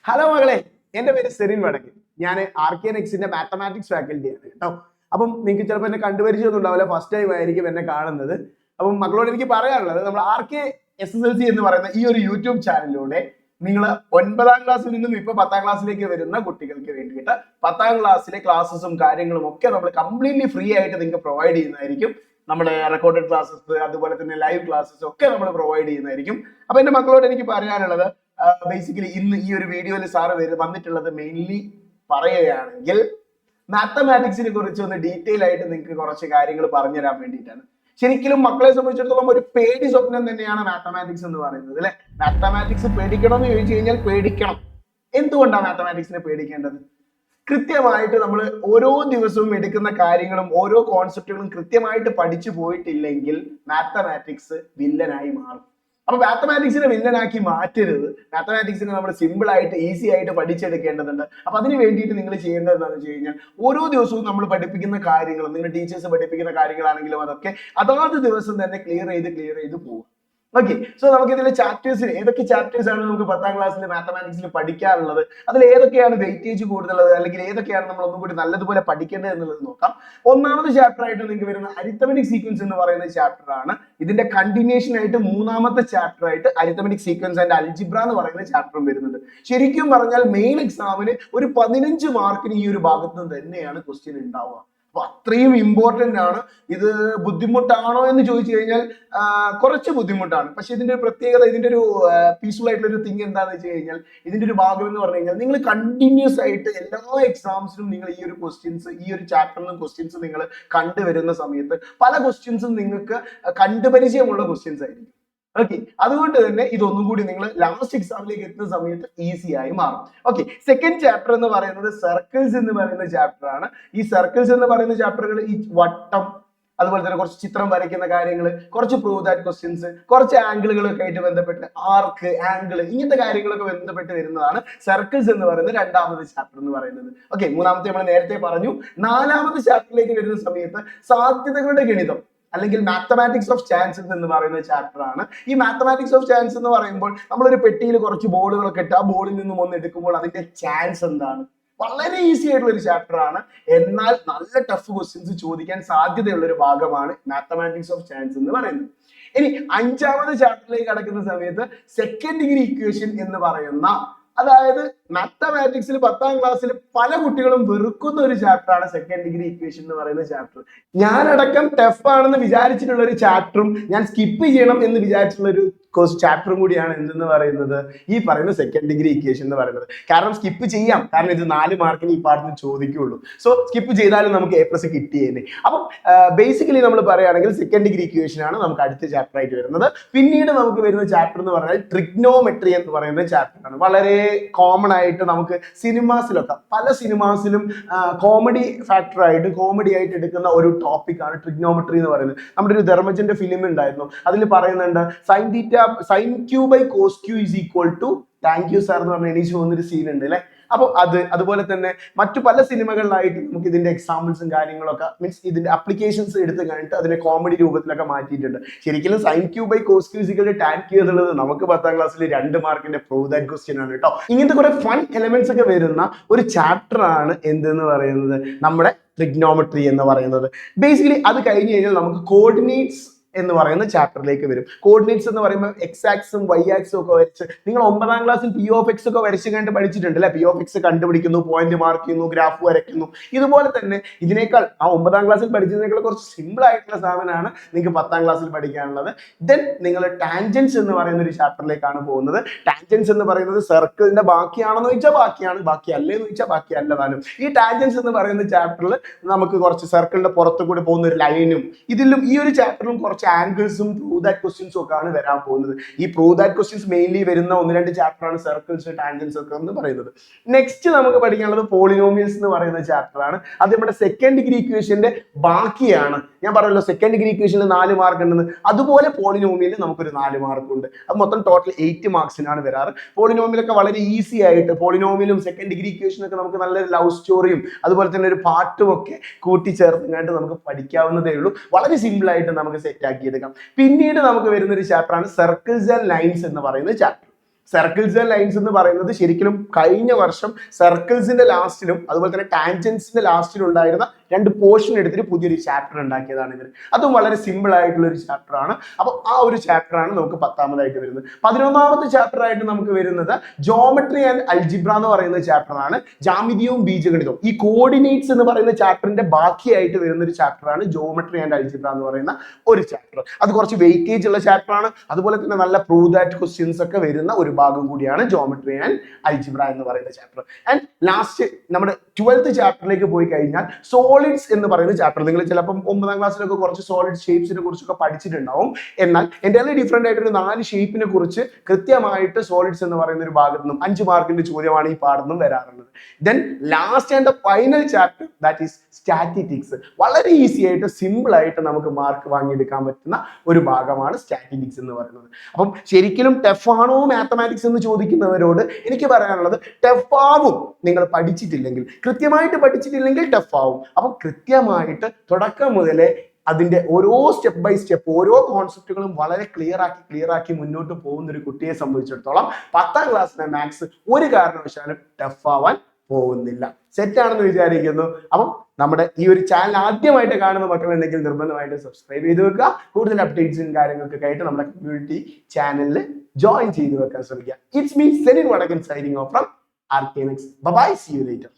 Hello മകളെ, എൻ്റെ പേര് സെറിൻ വടക്കൻ. ഞാൻ RKNXന്റെ മാത്തമാറ്റിക്സ് ഫാക്കൽറ്റിയാണ് കേട്ടോ. അപ്പം നിങ്ങൾക്ക് ചിലപ്പോൾ എന്നെ കണ്ടുപരിചയമൊന്നും ഉണ്ടാവില്ല, ഫസ്റ്റ് ടൈം ആയിരിക്കും എന്നെ കാണുന്നത്. അപ്പം മക്കളോട് എനിക്ക് പറയാനുള്ളത്, നമ്മൾ RKSSLC എന്ന് പറയുന്ന ഈ ഒരു യൂട്യൂബ് ചാനലിലൂടെ നിങ്ങൾ 9ാം ക്ലാസ്സിൽ നിന്നും ഇപ്പൊ 10ാം ക്ലാസ്സിലേക്ക് വരുന്ന കുട്ടികൾക്ക് വേണ്ടിയിട്ട് 10ാം ക്ലാസ്സിലെ ക്ലാസ്സസും കാര്യങ്ങളും ഒക്കെ നമ്മൾ കംപ്ലീറ്റ്ലി ഫ്രീ ആയിട്ട് നിങ്ങൾക്ക് പ്രൊവൈഡ് ചെയ്യുന്നതായിരിക്കും. നമ്മുടെ റെക്കോർഡഡ് ക്ലാസ്സസ്, അതുപോലെ തന്നെ ലൈവ് ക്ലാസ്സസ് ഒക്കെ നമ്മൾ പ്രൊവൈഡ് ചെയ്യുന്നതായിരിക്കും. അപ്പൊ എന്റെ മക്കളോട് എനിക്ക് പറയാനുള്ളത്, ബേസിക്കലി ഇന്ന് ഈ ഒരു വീഡിയോയിൽ സാറ് വന്നിട്ടുള്ളത് മെയിൻലി പറയുകയാണെങ്കിൽ മാത്തമാറ്റിക്സിനെ കുറിച്ച് ഒന്ന് ഡീറ്റെയിൽ ആയിട്ട് നിങ്ങൾക്ക് കുറച്ച് കാര്യങ്ങൾ പറഞ്ഞു തരാൻ വേണ്ടിയിട്ടാണ്. ശരിക്കും മക്കളെ സംബന്ധിച്ചിടത്തോളം ഒരു പേടി സ്വപ്നം തന്നെയാണ് മാത്തമാറ്റിക്സ് എന്ന് പറയുന്നത് അല്ലെ. മാത്തമാറ്റിക്സ് പേടിക്കണം എന്ന് ചോദിച്ചു കഴിഞ്ഞാൽ പേടിക്കണം. എന്തുകൊണ്ടാണ് മാത്തമാറ്റിക്സിനെ പേടിക്കേണ്ടത്? കൃത്യമായിട്ട് നമ്മൾ ഓരോ ദിവസവും എടുക്കുന്ന കാര്യങ്ങളും ഓരോ കോൺസെപ്റ്റുകളും കൃത്യമായിട്ട് പഠിച്ചു പോയിട്ടില്ലെങ്കിൽ മാത്തമാറ്റിക്സ് വില്ലനായി മാറും. അപ്പൊ മാത്തമാറ്റിക്സിനെ വില്ലനാക്കി മാറ്റരുത്. മാത്തമാറ്റിക്സിനെ നമ്മൾ സിമ്പിൾ ആയിട്ട് ഈസി ആയിട്ട് പഠിച്ചെടുക്കേണ്ടതുണ്ട്. അപ്പൊ അതിന് വേണ്ടിയിട്ട് നിങ്ങൾ ചെയ്യേണ്ടത് എന്താണെന്ന് വെച്ച് കഴിഞ്ഞാൽ, ഓരോ ദിവസവും നമ്മൾ പഠിപ്പിക്കുന്ന കാര്യങ്ങളും, നിങ്ങളുടെ ടീച്ചേഴ്സ് പഠിപ്പിക്കുന്ന കാര്യങ്ങളാണെങ്കിലും അതൊക്കെ അതാത് ദിവസം തന്നെ ക്ലിയർ ചെയ്ത് പോകും. ഓക്കെ, സോ നമുക്ക് ഇതിലെ ചാപ്റ്റേഴ്സിൽ ഏതൊക്കെ ചാപ്റ്റേഴ്സ് ആണ് നമുക്ക് 10ാം ക്ലാസ്സിൽ മാത്തമാറ്റിക്സിൽ പഠിക്കാനുള്ളത്, അതിൽ ഏതൊക്കെയാണ് വെയിറ്റേജ് കൂടുതലുള്ളത്, അല്ലെങ്കിൽ ഏതൊക്കെയാണ് നമ്മൾ ഒന്നും കൂടി നല്ലതുപോലെ പഠിക്കേണ്ടത് എന്നുള്ളത് നോക്കാം. ഒന്നാമത്തെ ചാപ്റ്റർ ആയിട്ട് നിങ്ങൾക്ക് വരുന്ന അരിത്തമെറ്റിക് സീക്വൻസ് എന്ന് പറയുന്ന ചാപ്റ്റർ ആണ്. ഇതിന്റെ കണ്ടിന്യൂഷൻ ആയിട്ട് മൂന്നാമത്തെ ചാപ്റ്റർ ആയിട്ട് അരിത്തമെറ്റിക് സീക്വൻസ് ആൻഡ് അൽജിബ്ര എന്ന് പറയുന്ന ചാപ്റ്ററും വരുന്നുണ്ട്. ശരിക്കും പറഞ്ഞാൽ മെയിൻ എക്സാമിന് ഒരു 15 മാർക്കിന് ഈ ഒരു ഭാഗത്ത് നിന്ന് തന്നെയാണ് ക്വസ്റ്റ്യൻ ഉണ്ടാവുക. അപ്പൊ അത്രയും ഇമ്പോർട്ടന്റ് ആണ്. ഇത് ബുദ്ധിമുട്ടാണോ എന്ന് ചോദിച്ചു കഴിഞ്ഞാൽ കുറച്ച് ബുദ്ധിമുട്ടാണ്. പക്ഷെ ഇതിന്റെ ഒരു പ്രത്യേകത, ഇതിന്റെ ഒരു പീസ്ഫുൾ ആയിട്ടുള്ള ഒരു തിങ് എന്താണെന്ന് വെച്ച് കഴിഞ്ഞാൽ, ഇതിന്റെ ഒരു ഭാഗം എന്ന് പറഞ്ഞു കഴിഞ്ഞാൽ, നിങ്ങൾ കണ്ടിന്യൂസ് ആയിട്ട് എല്ലാ എക്സാംസിനും നിങ്ങൾ ഈ ഒരു ക്വസ്റ്റ്യൻസ്, ഈ ഒരു ചാപ്റ്ററിലും ക്വസ്റ്റ്യൻസ് നിങ്ങൾ കണ്ടുവരുന്ന സമയത്ത് പല ക്വസ്റ്റ്യൻസും നിങ്ങൾക്ക് കണ്ടുപരിചയമുള്ള ക്വസ്റ്റ്യൻസ് ആയിരിക്കും. ഓക്കെ, അതുകൊണ്ട് തന്നെ ഇതൊന്നും കൂടി നിങ്ങൾ ലാസ്റ്റ് എക്സാമിലേക്ക് എത്തുന്ന സമയത്ത് ഈസി ആയി മാറും. ഓക്കെ, സെക്കൻഡ് ചാപ്റ്റർ എന്ന് പറയുന്നത് സർക്കിൾസ് എന്ന് പറയുന്ന ചാപ്റ്റർ ആണ്. ഈ സർക്കിൾസ് എന്ന് പറയുന്ന ചാപ്റ്ററുകൾ ഈ വട്ടം, അതുപോലെ തന്നെ കുറച്ച് ചിത്രം വരയ്ക്കുന്ന കാര്യങ്ങൾ, കുറച്ച് പ്രൂവ് ദാറ്റ് ക്വസ്റ്റ്യൻസ്, കുറച്ച് ആംഗിളുകളൊക്കെ ആയിട്ട് ബന്ധപ്പെട്ട് ആർക്ക്, ആംഗിൾ, ഇങ്ങനത്തെ കാര്യങ്ങളൊക്കെ ബന്ധപ്പെട്ട് വരുന്നതാണ് സർക്കിൾസ് എന്ന് പറയുന്നത് രണ്ടാമത്തെ ചാപ്റ്റർ എന്ന് പറയുന്നത്. ഓക്കെ, മൂന്നാമത്തെ നമ്മൾ നേരത്തെ പറഞ്ഞു. നാലാമത്തെ ചാപ്റ്ററിലേക്ക് വരുന്ന സമയത്ത് സാധ്യതകളുടെ ഗണിതം അല്ലെങ്കിൽ മാത്തമാറ്റിക്സ് ഓഫ് ചാൻസസ് എന്ന് പറയുന്ന ചാപ്റ്റർ ആണ്. ഈ മാത്തമാറ്റിക്സ് ഓഫ് ചാൻസ് എന്ന് പറയുമ്പോൾ, നമ്മളൊരു പെട്ടിയിൽ കുറച്ച് ബോളുകളൊക്കെ ഇട്ട് ആ ബോളിൽ നിന്നും ഒന്ന് എടുക്കുമ്പോൾ അതിന്റെ ചാൻസ് എന്താണ്? വളരെ ഈസി ആയിട്ടുള്ള ഒരു ചാപ്റ്റർ ആണ്. എന്നാൽ നല്ല ടഫ് ക്വസ്റ്റ്യൻസ് ചോദിക്കാൻ സാധ്യതയുള്ള ഒരു ഭാഗമാണ് മാത്തമാറ്റിക്സ് ഓഫ് ചാൻസ് എന്ന് പറയുന്നത്. ഇനി അഞ്ചാമത്തെ ചാപ്റ്ററിലേക്ക് കടക്കുന്ന സമയത്ത് സെക്കൻഡ് ഡിഗ്രി ഇക്വേഷൻ എന്ന് പറയുന്ന, അതായത് മാത്തമാറ്റിക്സിൽ 10ാം ക്ലാസ്സിൽ പല കുട്ടികളും വെറുക്കുന്ന ഒരു ചാപ്റ്റർ ആണ് സെക്കൻഡ് ഡിഗ്രി ഇക്വേഷൻ എന്ന് പറയുന്ന ചാപ്റ്റർ. ഞാനടക്കം ടഫ് ആണെന്ന് വിചാരിച്ചിട്ടുള്ള ഒരു ചാപ്റ്ററും ഞാൻ സ്കിപ്പ് ചെയ്യണം എന്ന് വിചാരിച്ചിട്ടുള്ള ഒരു ചാപ്റ്ററും കൂടിയാണ് എന്തെന്ന് പറയുന്നത്, ഈ പറയുന്ന സെക്കൻഡ് ഡിഗ്രി ഇക്വേഷൻ എന്ന് പറയുന്നത്. കാരണം സ്കിപ്പ് ചെയ്യാം, കാരണം ഇത് 4 മാർക്കിന് ഈ പാഠത്തിന് ചോദിക്കുള്ളൂ. സോ സ്കിപ്പ് ചെയ്താലും നമുക്ക് A+ കിട്ടിയേനെ. അപ്പം ബേസിക്കലി നമ്മൾ പറയുകയാണെങ്കിൽ സെക്കൻഡ് ഡിഗ്രി ഇക്വേഷൻ ആണ് നമുക്ക് അടുത്ത ചാപ്റ്റർ ആയിട്ട് വരുന്നത്. പിന്നീട് നമുക്ക് വരുന്ന ചാപ്റ്റർ എന്ന് പറഞ്ഞാൽ ട്രിഗ്നോമെട്രി എന്ന് പറയുന്ന ചാപ്റ്റർ ആണ്. വളരെ കോമൺ ആയിട്ട് നമുക്ക് സിനിമാസിലൊക്കെ, പല സിനിമാസിലും കോമഡി ഫാക്ടർ ആയിട്ട്, കോമഡി ആയിട്ട് എടുക്കുന്ന ഒരു ടോപ്പിക് ആണ് ട്രിഗ്നോമെട്രി എന്ന് പറയുന്നത്. നമ്മുടെ ഒരു ധർമ്മജന്റെ ഫിലിം ഉണ്ടായിരുന്നു, അതിൽ പറയുന്നുണ്ട് sin Q by cos Q is equal to thank you sir എന്ന് പറഞ്ഞ എണീച്ച് പോകുന്നൊരു സീൻ ഉണ്ട് അല്ലെ. അപ്പൊ അതുപോലെ തന്നെ മറ്റു പല സിനിമകളിലായിട്ട് നമുക്ക് ഇതിന്റെ എക്സാമ്പിൾസും കാര്യങ്ങളൊക്കെ, മീൻസ് ഇതിന്റെ അപ്ലിക്കേഷൻസ് എടുത്ത് കഴിഞ്ഞിട്ട് അതിനെ കോമഡി രൂപത്തിലൊക്കെ മാറ്റിയിട്ടുണ്ട്. ശരിക്കും sin Q by cos Q is equal to tan Q എന്നുള്ളത് നമുക്ക് 10ാം ക്ലാസ്സിൽ 2 മാർക്കിന്റെ പ്രൂവ് ദാറ്റ് ക്വസ്റ്റ്യൻ ആണ് കേട്ടോ. ഇങ്ങനത്തെ കുറെ ഫൺ എലമെന്റ്സ് ഒക്കെ വരുന്ന ഒരു ചാപ്റ്റർ ആണ് എന്തെന്ന് പറയുന്നത്, നമ്മുടെ ട്രിഗ്നോമെട്രി എന്ന് പറയുന്നത്. ബേസിക്കലി അത് കഴിഞ്ഞ് കഴിഞ്ഞാൽ നമുക്ക് കോർഡിനേറ്റ്സ് എന്ന് പറയുന്ന ചാപ്റ്ററിലേക്ക് വരും. കോർഡിനേറ്റ്സ് എന്ന് പറയുമ്പോൾ X ആക്സും Y ആക്സും ഒക്കെ വരച്ച്, നിങ്ങൾ 9ാം ക്ലാസ്സിൽ P of X ഒക്കെ വരച്ച് കണ്ട് പഠിച്ചിട്ടുണ്ട് അല്ലെ. P of X കണ്ടുപിടിക്കുന്നു, പോയിന്റ് മാർക്ക് ചെയ്യുന്നു, ഗ്രാഫ് വരയ്ക്കുന്നു. ഇതുപോലെ തന്നെ ഇതിനേക്കാൾ ആ 9ാം ക്ലാസ്സിൽ പഠിച്ചതിനേക്കാൾ കുറച്ച് സിമ്പിൾ ആയിട്ടുള്ള സാധനമാണ് നിങ്ങൾക്ക് 10ാം ക്ലാസ്സിൽ പഠിക്കാനുള്ളത്. ദെൻ നിങ്ങൾ ടാൻജൻസ് എന്ന് പറയുന്ന ഒരു ചാപ്റ്ററിലേക്കാണ് പോകുന്നത്. ടാൻജൻസ് എന്ന് പറയുന്നത് സർക്കിളിന്റെ ബാക്കിയാണെന്ന് ചോദിച്ചാൽ ബാക്കിയാണ്, ബാക്കി അല്ലേന്ന് ചോദിച്ചാൽ ബാക്കി അല്ലതാനും. ഈ ടാൻജൻസ് എന്ന് പറയുന്ന ചാപ്റ്ററിൽ നമുക്ക് കുറച്ച് സർക്കിളിന്റെ പുറത്തു കൂടി പോകുന്ന ഒരു ലൈനും, ഇതിലും ഈ ഒരു ചാപ്റ്ററിലും കുറച്ച് ആംഗിൾസും പ്രൂവ് ദാറ്റ് ക്വസ്റ്റ്യൻസും ഒക്കെ ആണ് വരാൻ പോകുന്നത്. ഈ പ്രൂവ് ദാറ്റ് ക്വസ്റ്റ്യൻസ് മെയിൻലി വരുന്ന 1-2 ചാപ്റ്റർ ആണ് സർക്കിൾസ്, ടാൻജൻസ് ഒക്കെ എന്ന് പറയുന്നത്. നെക്സ്റ്റ് നമുക്ക് പഠിക്കാനുള്ളത് പോളിനോമിയൽസ് എന്ന് പറയുന്ന ചാപ്റ്റർ ആണ്. അത് നമ്മുടെ സെക്കൻഡ് ഡിഗ്രി ഇക്വേഷന്റെ ബാക്കിയാണ്. ഞാൻ പറഞ്ഞല്ലോ സെക്കൻഡ് ഡിഗ്രി ഇക്വേഷനിൽ 4 മാർക്ക് ഉണ്ടെന്ന്, അതുപോലെ പോളിനോമിയലിൽ നമുക്കൊരു 4 മാർക്ക് ഉണ്ട്. അത് മൊത്തം ടോട്ടൽ 8 മാർക്സിനാണ് വരാറ്. പോളിനോമിയലൊക്കെ വളരെ ഈസി ആയിട്ട്, പോളിനോമിയലും സെക്കൻഡ് ഡിഗ്രി ഇക്വേഷനൊക്കെ നമുക്ക് നല്ലൊരു ലവ് സ്റ്റോറിയും അതുപോലെ തന്നെ ഒരു പാട്ടും ഒക്കെ കൂട്ടിച്ചേർത്തുകൊണ്ട് നമുക്ക് പഠിക്കാവുന്നതേ ഉള്ളൂ. വളരെ സിമ്പിൾ ആയിട്ട് നമുക്ക് സെറ്റ് ആക്കിയെടുക്കാം. പിന്നീട് നമുക്ക് വരുന്ന ഒരു ചാപ്റ്റർ ആണ് സർക്കിൾസ് ആൻഡ് ലൈൻസ് എന്ന് പറയുന്ന ചാപ്റ്റർ. സർക്കിൾസ് ആൻഡ് ലൈൻസ് എന്ന് പറയുന്നത് ശരിക്കും കഴിഞ്ഞ വർഷം സർക്കിൾസിന്റെ ലാസ്റ്റിലും അതുപോലെ തന്നെ ടാൻജൻസിന്റെ ലാസ്റ്റിലും ഉണ്ടായിരുന്ന 2 പോർഷൻ എടുത്തിട്ട് പുതിയൊരു ചാപ്റ്റർ ഉണ്ടാക്കിയതാണ് ഇവർ. അതും വളരെ സിമ്പിൾ ആയിട്ടുള്ള ഒരു ചാപ്റ്റർ ആണ്. അപ്പൊ ആ ഒരു ചാപ്റ്റർ ആണ് നമുക്ക് 10ാമതായിട്ട് വരുന്നത്. 11ാമത്തെ ചാപ്റ്റർ ആയിട്ട് നമുക്ക് വരുന്നത് ജോമെട്രി ആൻഡ് അൽജിബ്ര എന്ന് പറയുന്ന ചാപ്റ്റർ ആണ്. ജാമിതിയും ബീജഗണിതവും ഈ കോർഡിനേറ്റ്സ് എന്ന് പറയുന്ന ചാപ്റ്ററിന്റെ ബാക്കിയായിട്ട് വരുന്ന ഒരു ചാപ്റ്റർ ആണ് ജോമെട്രി ആൻഡ് അൽജിബ്ര എന്ന് പറയുന്ന ഒരു ചാപ്റ്റർ. അത് കുറച്ച് വെയിറ്റേജ് ഉള്ള ചാപ്റ്റർ ആണ്. അതുപോലെ തന്നെ നല്ല പ്രൂവ് ദാറ്റ് ക്വസ്റ്റ്യൻസ് ഒക്കെ വരുന്ന ഒരു ഭാഗം കൂടിയാണ് ജോമെട്രി ആൻഡ് അൽജിബ്ര എന്ന് പറയുന്ന ചാപ്റ്റർ. ആൻഡ് ലാസ്റ്റ് നമ്മുടെ 12th ചാപ്റ്ററിലേക്ക് പോയി കഴിഞ്ഞാൽ സോളിഡ്സ് എന്ന് പറയുന്ന ചാപ്റ്റർ. നിങ്ങൾ ചിലപ്പം 9ാം ക്ലാസ്സിലൊക്കെ കുറച്ച് സോളിഡ് ഷേപ്സിനെ കുറിച്ചൊക്കെ പഠിച്ചിട്ടുണ്ടാവും. എന്നാൽ എൻ്റെ ഡിഫറെന്റ് ആയിട്ട് ഒരു 4 ഷേപ്പിനെ കുറിച്ച് കൃത്യമായിട്ട് സോളിഡ്സ് എന്ന് പറയുന്ന ഒരു ഭാഗത്തു നിന്നും 5 മാർക്കിന്റെ ചോദ്യമാണ് ഈ പാഠം വരാറുള്ളത്. Then last and final chapter that is statistics. വളരെ ഈസി ആയിട്ട് സിമ്പിൾ ആയിട്ട് നമുക്ക് മാർക്ക് വാങ്ങിയെടുക്കാൻ പറ്റുന്ന ഒരു ഭാഗമാണ് സ്റ്റാറ്റിസ്റ്റിക്സ് എന്ന് പറയുന്നത്. അപ്പം ശരിക്കും ടഫ് ആണോ മാത്തമാറ്റിക്സ് എന്ന് ചോദിക്കുന്നവരോട് എനിക്ക് പറയാനുള്ളത് ടഫ് ആവും. നിങ്ങൾ പഠിച്ചിട്ടില്ലെങ്കിൽ, കൃത്യമായിട്ട് പഠിച്ചിട്ടില്ലെങ്കിൽ ടഫ് ആവും. അപ്പം കൃത്യമായിട്ട് തുടക്കം മുതലേ അതിന്റെ ഓരോ സ്റ്റെപ്പ് ബൈ സ്റ്റെപ്പ് ഓരോ കോൺസെപ്റ്റുകളും വളരെ ക്ലിയർ ആക്കി മുന്നോട്ട് പോകുന്ന ഒരു കുട്ടിയെ സംബന്ധിച്ചിടത്തോളം 10ാം ക്ലാസ്സിലെ മാത്സ് ഒരു കാരണവശാലും ടഫ് ആവാൻ പോകുന്നില്ല. സെറ്റാണെന്ന് വിചാരിക്കുന്നു. അപ്പം നമ്മുടെ ഈ ഒരു ചാനൽ ആദ്യമായിട്ട് കാണുന്ന മക്കളുണ്ടെങ്കിൽ നിർബന്ധമായിട്ട് സബ്സ്ക്രൈബ് ചെയ്ത് വെക്കുക. കൂടുതൽ അപ്ഡേറ്റ്സും കാര്യങ്ങളൊക്കെ ആയിട്ട് നമ്മുടെ കമ്മ്യൂണിറ്റി ചാനലിൽ ജോയിൻ ചെയ്ത് വെക്കാൻ ശ്രമിക്കുക. ഇറ്റ്സ് മീ സെലിൻ വടക്കൻ signing off from RK Next. Bye bye, see you later.